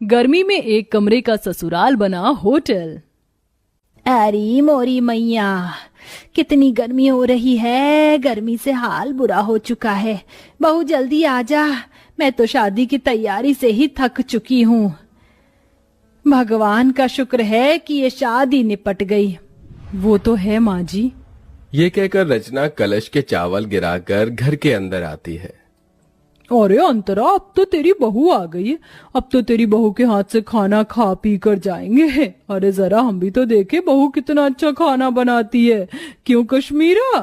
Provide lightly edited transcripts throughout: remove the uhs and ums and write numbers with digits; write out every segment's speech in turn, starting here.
गर्मी में एक कमरे का ससुराल बना होटल। अरे मोरी मैया, कितनी गर्मी हो रही है। गर्मी से हाल बुरा हो चुका है। बहू जल्दी आ जा, मैं तो शादी की तैयारी से ही थक चुकी हूँ। भगवान का शुक्र है कि ये शादी निपट गई। वो तो है माँ जी। ये कहकर रचना कलश के चावल गिराकर घर के अंदर आती है। अरे अंतरा, अब तो तेरी बहू आ गई है। अब तो तेरी बहू के हाथ से खाना खा पी कर जाएंगे। अरे जरा हम भी तो देखे बहू कितना अच्छा खाना बनाती है। क्यों कश्मीरा?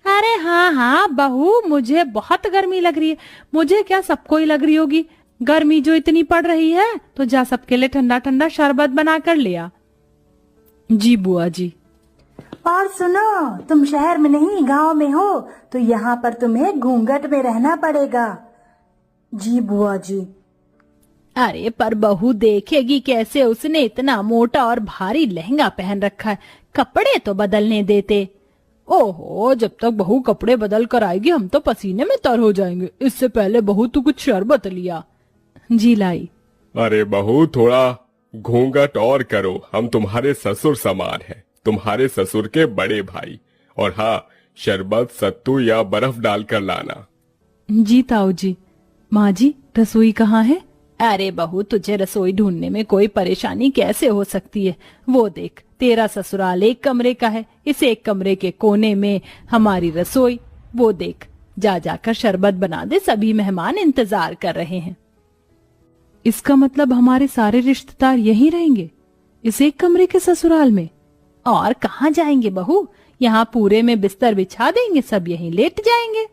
अरे हाँ हाँ बहू, मुझे बहुत गर्मी लग रही है। मुझे क्या, सबको ही लग रही होगी। गर्मी जो इतनी पड़ रही है, तो जा सबके लिए ठंडा ठंडा शरबत बना कर लिया। जी बुआ जी। और सुनो, तुम शहर में नहीं गांव में हो, तो यहाँ पर तुम्हें घूंघट में रहना पड़ेगा। जी बुआ जी। अरे पर बहू देखेगी कैसे? उसने इतना मोटा और भारी लहंगा पहन रखा है, कपड़े तो बदलने देते। ओहो, जब तक बहू कपड़े बदल कर आएगी हम तो पसीने में तर हो जाएंगे। इससे पहले बहू तू कुछ शरबत लिया। जी लाई। अरे बहू, थोड़ा घूंघट और करो, हम तुम्हारे ससुर समान हैं, तुम्हारे ससुर के बड़े भाई। और हाँ, शरबत सत्तू या बर्फ डालकर लाना। जी ताऊ जी। माँ जी, रसोई कहाँ है? अरे बहू, तुझे रसोई ढूंढने में कोई परेशानी कैसे हो सकती है? वो देख, तेरा ससुराल एक कमरे का है, इस एक कमरे के कोने में हमारी रसोई। वो देख, जा जाकर शरबत बना दे, सभी मेहमान इंतजार कर रहे हैं। इसका मतलब हमारे सारे रिश्तेदार यहीं रहेंगे, इस एक कमरे के ससुराल में? और कहाँ जाएंगे बहू? यहाँ पूरे में बिस्तर बिछा देंगे, सब यहीं लेट जाएंगे।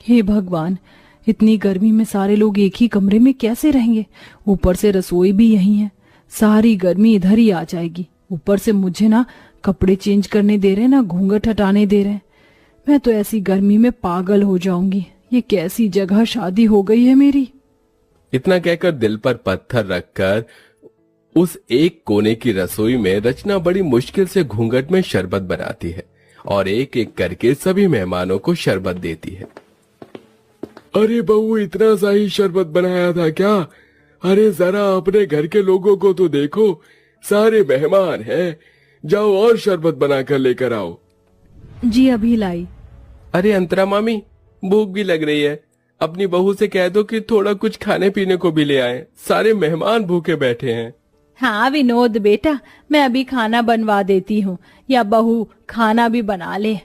हे भगवान, इतनी गर्मी में सारे लोग एक ही कमरे में कैसे रहेंगे? ऊपर से रसोई भी यहीं है, सारी गर्मी इधर ही आ जाएगी। ऊपर से मुझे ना कपड़े चेंज करने दे रहे, ना घूंघट हटाने दे रहे। मैं तो ऐसी गर्मी में पागल हो जाऊंगी। ये कैसी जगह शादी हो गई है मेरी। इतना कहकर दिल पर पत्थर रखकर उस एक कोने की रसोई में रचना बड़ी मुश्किल से घूंघट में शरबत बनाती है और एक एक करके सभी मेहमानों को शरबत देती है। अरे बहू, इतना सा ही शरबत बनाया था क्या? अरे जरा अपने घर के लोगों को तो देखो, सारे मेहमान हैं। जाओ और शरबत बनाकर लेकर आओ। जी अभी लाई। अरे अंतरा मामी, भूख भी लग रही है, अपनी बहू से कह दो कि थोड़ा कुछ खाने पीने को भी ले आए, सारे मेहमान भूखे बैठे हैं। हाँ विनोद बेटा, मैं अभी खाना बनवा देती हूँ, या बहू खाना भी बना ले।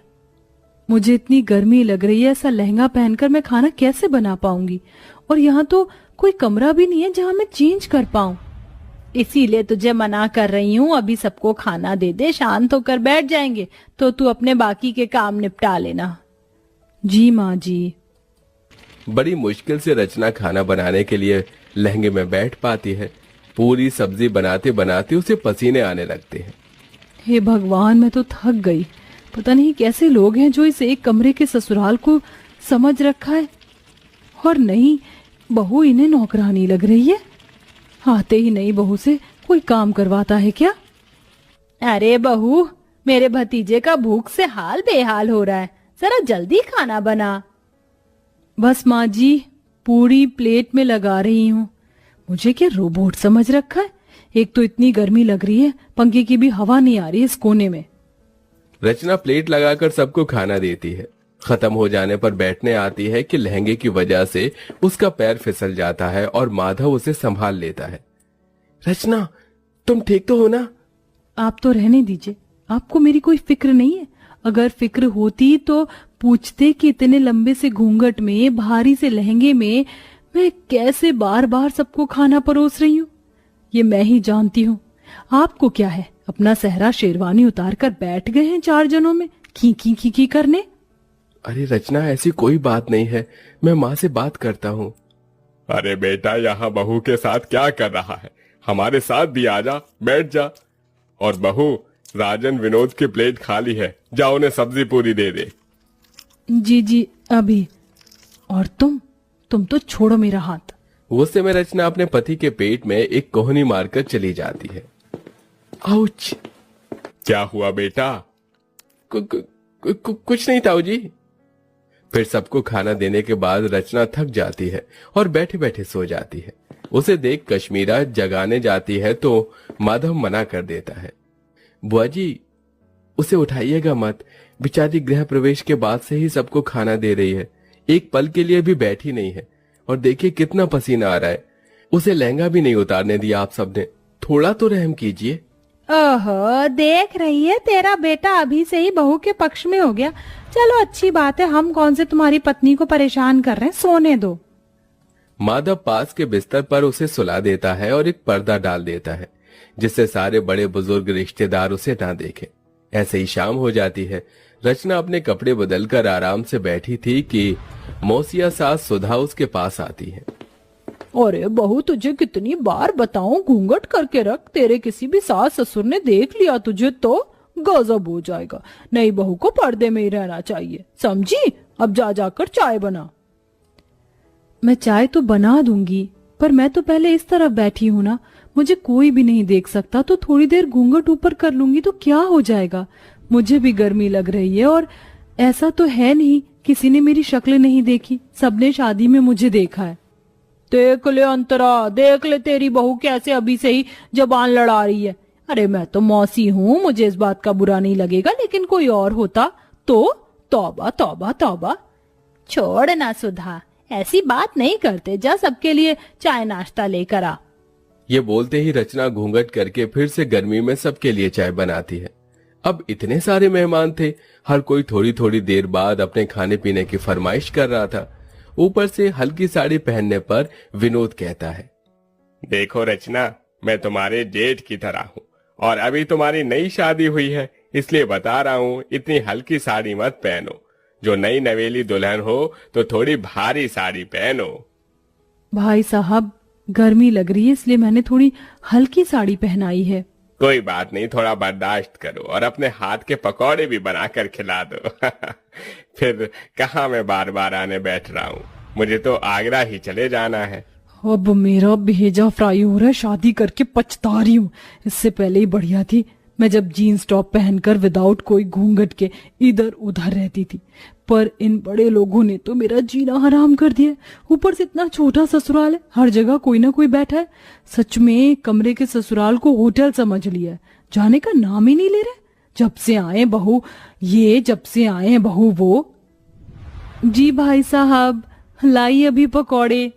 मुझे इतनी गर्मी लग रही है, ऐसा लहंगा पहनकर मैं खाना कैसे बना पाऊंगी? और यहाँ तो कोई कमरा भी नहीं है जहाँ मैं चेंज कर पाऊं। इसीलिए तुझे मना कर रही हूँ, अभी सबको खाना दे दे, शांत होकर बैठ जाएंगे, तो तू अपने बाकी के काम निपटा लेना। जी माँ जी। बड़ी मुश्किल से रचना खाना बनाने के लिए लहंगे में बैठ पाती है। पूरी सब्जी बनाते बनाते उसे पसीने आने लगते हैं। हे भगवान, मैं तो थक गई। पता नहीं कैसे लोग हैं जो इस एक कमरे के ससुराल को समझ रखा है। और नहीं, बहू इन्हें नौकरानी लग रही है। आते ही नहीं बहू से कोई काम करवाता है क्या? अरे बहू, मेरे भतीजे का भूख से हाल बेहाल हो रहा है, जरा जल्दी खाना बना। बस माँ जी, पूरी प्लेट में लगा रही हूँ। मुझे क्या रोबोट समझ रखा है? एक तो इतनी गर्मी लग रही है, पंखे की भी हवा नहीं आ रही है इस कोने में। रचना प्लेट लगाकर सबको खाना देती है। खत्म हो जाने पर बैठने आती है कि लहंगे की वजह से उसका पैर फिसल जाता है और माधव उसे संभाल लेता है। रचना, तुम ठीक तो हो ना? आप तो रहने दीजिए, आपको मेरी कोई फिक्र नहीं है। अगर फिक्र होती तो पूछते कि इतने लंबे से घूंघट में, भारी से लहंगे में मैं कैसे बार बार सबको खाना परोस रही हूँ। ये मैं ही जानती हूँ। आपको क्या है, अपना सहरा शेरवानी उतार कर बैठ गए हैं चार जनों में खी खी करने। अरे रचना, ऐसी कोई बात नहीं है, मैं माँ से बात करता हूँ। अरे बेटा, यहाँ बहू के साथ क्या कर रहा है? हमारे साथ भी आजा, बैठ जा। और बहू, राजन विनोद की प्लेट खाली है, जाओ उन्हें सब्जी पूरी दे दे। जी जी अभी। और तुम तो छोड़ो मेरा हाथ। उस समय रचना अपने पति के पेट में एक कोहनी मारकर चली जाती है। आउच! क्या हुआ बेटा? कुछ नहीं ताऊ जी। फिर सबको खाना देने के बाद रचना थक जाती है और बैठे बैठे सो जाती है। उसे देख कश्मीरा जगाने जाती है तो माधव मना कर देता है। बुआ जी, उसे उठाइएगा मत, बेचारी गृह प्रवेश के बाद से ही सबको खाना दे रही है, एक पल के लिए भी बैठी नहीं है। और देखिए कितना पसीना आ रहा है, उसे लहंगा भी नहीं उतारने दिया आप सबने, थोड़ा तो रहम कीजिए। ओहो, देख रही है, तेरा बेटा अभी से ही बहू के पक्ष में हो गया। चलो अच्छी बात है, हम कौन से तुम्हारी पत्नी को परेशान कर रहे हैं, सोने दो। माधव पास के बिस्तर पर उसे सुला देता है और एक पर्दा डाल देता है जिससे सारे बड़े बुजुर्ग रिश्तेदार उसे ना देखें। ऐसे ही शाम हो जाती है। रचना अपने कपड़े बदलकर आराम से बैठी थी कि मौसिया सास सुधा उसके पास आती है। अरे बहू, तुझे कितनी बार बताऊं घूंघट करके रख, तेरे किसी भी सास ससुर ने देख लिया तुझे तो गजब हो जाएगा। नई बहू को पर्दे में ही रहना चाहिए, समझी? अब जा जाकर चाय बना। मैं चाय तो बना दूंगी, पर मैं तो पहले इस तरफ बैठी हूं ना, मुझे कोई भी नहीं देख सकता, तो थोड़ी देर घूंघट ऊपर कर लूंगी तो क्या हो जाएगा। मुझे भी गर्मी लग रही है और ऐसा तो है नहीं किसी ने मेरी शक्ल नहीं देखी, सबने शादी में मुझे देखा है। देख ले अंतरा, देख ले तेरी बहू कैसे अभी से ही जबान लड़ा रही है। अरे मैं तो मौसी हूँ, मुझे इस बात का बुरा नहीं लगेगा, लेकिन कोई और होता तो तौबा तौबा तौबा। छोड़ ना सुधा, ऐसी बात नहीं करते, जा सबके लिए चाय नाश्ता लेकर आ। ये बोलते ही रचना घूंघट करके फिर से गर्मी में सबके लिए चाय बनाती है। अब इतने सारे मेहमान थे, हर कोई थोड़ी थोड़ी देर बाद अपने खाने पीने की फरमाइश कर रहा था। ऊपर से हल्की साड़ी पहनने पर विनोद कहता है, देखो रचना, मैं तुम्हारे जेठ की तरह हूँ और अभी तुम्हारी नई शादी हुई है, इसलिए बता रहा हूँ इतनी हल्की साड़ी मत पहनो। जो नई नवेली दुल्हन हो तो थोड़ी भारी साड़ी पहनो। भाई साहब, गर्मी लग रही है इसलिए मैंने थोड़ी हल्की साड़ी पहनाई है। कोई बात नहीं, थोड़ा बर्दाश्त करो और अपने हाथ के पकौड़े भी बनाकर खिला दो। फिर कहाँ मैं बार बार आने बैठ रहा हूँ, मुझे तो आगरा ही चले जाना है। अब मेरा भेजा फ्राई हो रहा है, शादी करके पछता रही हूँ। इससे पहले ही बढ़िया थी मैं जब जीन्स टॉप पहनकर विदाउट कोई घूंघट के इधर उधर रहती थी, पर इन बड़े लोगों ने तो मेरा जीना हराम कर दिया। ऊपर से इतना छोटा ससुराल है, हर जगह कोई ना कोई बैठा है। सच में कमरे के ससुराल को होटल समझ लिया है, जाने का नाम ही नहीं ले रहे। जब से आए बहू ये, जब से आए बहू वो। जी भाई साहब, लाइए अभी पकौड़े।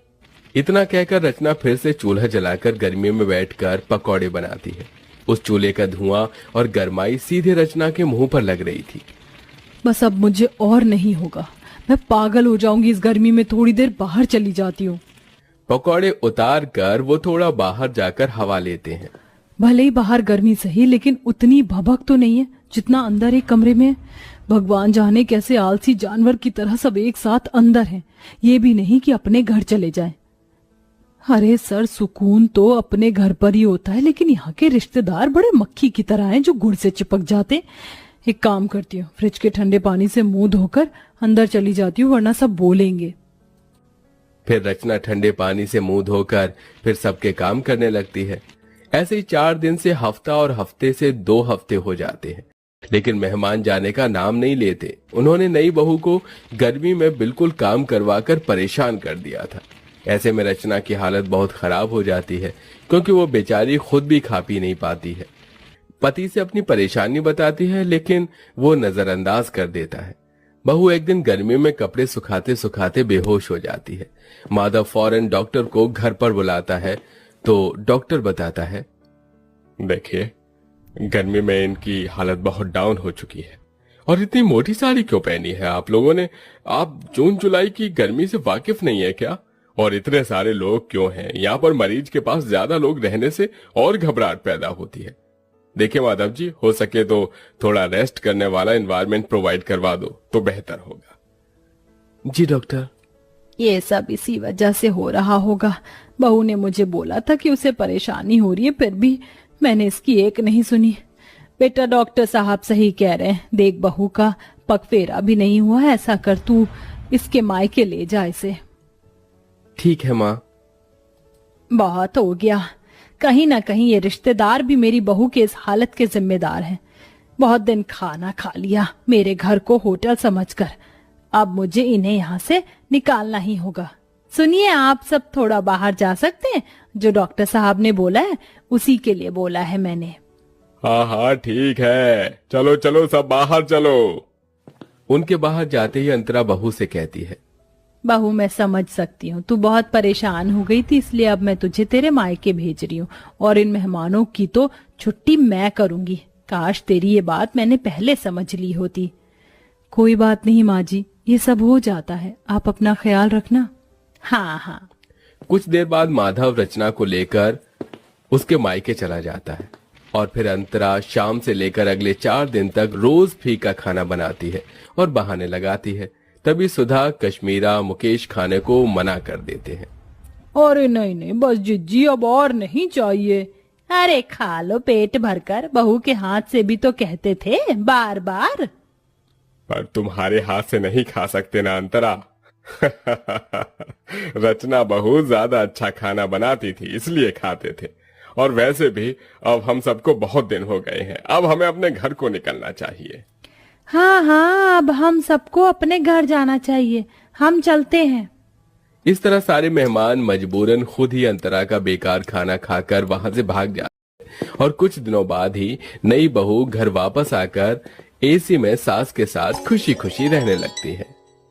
इतना कहकर रचना फिर से चूल्हा जलाकर गर्मी में बैठकर पकौड़े बनाती है। उस चूल्हे का धुआं और गर्माई सीधे रचना के मुंह पर लग रही थी। बस अब मुझे और नहीं होगा, मैं पागल हो जाऊंगी इस गर्मी में, थोड़ी देर बाहर चली जाती हूँ। पकौड़े उतार कर वो थोड़ा बाहर जाकर हवा लेते हैं। भले ही बाहर गर्मी सही, लेकिन उतनी भभक तो नहीं है जितना अंदर एक कमरे में है। भगवान जाने कैसे आलसी जानवर की तरह सब एक साथ अंदर हैं, ये भी नहीं कि अपने घर चले जाएं। अरे सर, सुकून तो अपने घर पर ही होता है, लेकिन यहाँ के रिश्तेदार बड़े मक्खी की तरह हैं जो गुड़ से चिपक जाते। एक काम करती हूँ, फ्रिज के ठंडे पानी से मुंह धोकर अंदर चली जाती हूँ, वरना सब बोलेंगे। फिर रचना ठंडे पानी से मुंह धोकर फिर सबके काम करने लगती है। ऐसे ही 4 दिन से हफ्ता और हफ्ते से 2 हफ्ते हो जाते हैं, लेकिन मेहमान जाने का नाम नहीं लेते। उन्होंने नई बहू को गर्मी में बिल्कुल काम करवाकर परेशान कर दिया था। ऐसे में रचना की हालत बहुत खराब हो जाती है, क्योंकि वो बेचारी खुद भी खा पी नहीं पाती है। पति से अपनी परेशानी बताती है, लेकिन वो नजरअंदाज कर देता है। बहू एक दिन गर्मी में कपड़े सुखाते सुखाते बेहोश हो जाती है। माधव फौरन डॉक्टर को घर पर बुलाता है तो डॉक्टर बताता है, देखिए, गर्मी में इनकी हालत बहुत डाउन हो चुकी है। और इतनी मोटी साड़ी क्यों पहनी है आप लोगों ने? आप जून जुलाई की गर्मी से वाकिफ नहीं है क्या? और इतने सारे लोग क्यों हैं? यहाँ पर मरीज के पास ज्यादा लोग रहने से और घबराहट पैदा होती है। देखिए माधव जी, हो सके तो थोड़ा रेस्ट करने वाला एनवायरनमेंट प्रोवाइड करवा दो तो बेहतर होगा। जी डॉक्टर। ये सब इसी वजह से हो रहा होगा। बहू ने मुझे बोला था कि उसे परेशानी हो रही है, फिर भी मैंने इसकी एक नहीं सुनी। बेटा, डॉक्टर साहब सही कह रहे हैं, देख बहू का पगफेरा भी नहीं हुआ, ऐसा कर तू इसके मायके ले जा इसे। ठीक है माँ। बहुत हो गया, कहीं ना कहीं ये रिश्तेदार भी मेरी बहू के इस हालत के जिम्मेदार हैं। बहुत दिन खाना खा लिया मेरे घर को होटल समझकर, अब मुझे इन्हें यहाँ से निकालना ही होगा। सुनिए, आप सब थोड़ा बाहर जा सकते हैं? जो डॉक्टर साहब ने बोला है उसी के लिए बोला है मैंने। हाँ हाँ ठीक है, चलो चलो सब बाहर चलो। उनके बाहर जाते ही अंतरा बहू से कहती है, बहू मैं समझ सकती हूँ, तू बहुत परेशान हो गई थी, इसलिए अब मैं तुझे तेरे मायके भेज रही हूँ और इन मेहमानों की तो छुट्टी मैं करूंगी। काश तेरी ये बात मैंने पहले समझ ली होती। कोई बात नहीं माँ जी, ये सब हो जाता है, आप अपना ख्याल रखना। हाँ हाँ। कुछ देर बाद माधव रचना को लेकर उसके मायके चला जाता है और फिर अंतरा शाम से लेकर अगले 4 दिन तक रोज फीका खाना बनाती है और बहाने लगाती है। तभी सुधा, कश्मीरा, मुकेश खाने को मना कर देते हैं। अरे नहीं नहीं, बस जिज्जी अब और नहीं चाहिए। अरे खा लो पेट भरकर, बहू के हाथ से भी तो कहते थे बार बार। पर तुम्हारे हाथ से नहीं खा सकते ना अंतरा। रचना बहुत ज्यादा अच्छा खाना बनाती थी इसलिए खाते थे। और वैसे भी अब हम सबको बहुत दिन हो गए हैं, अब हमें अपने घर को निकलना चाहिए। हाँ हाँ, अब हम सबको अपने घर जाना चाहिए, हम चलते हैं। इस तरह सारे मेहमान मजबूरन खुद ही अंतरा का बेकार खाना खाकर वहां से भाग जाते हैं और कुछ दिनों बाद ही नई बहू घर वापस आकर एसी में सास के साथ खुशी खुशी रहने लगती है।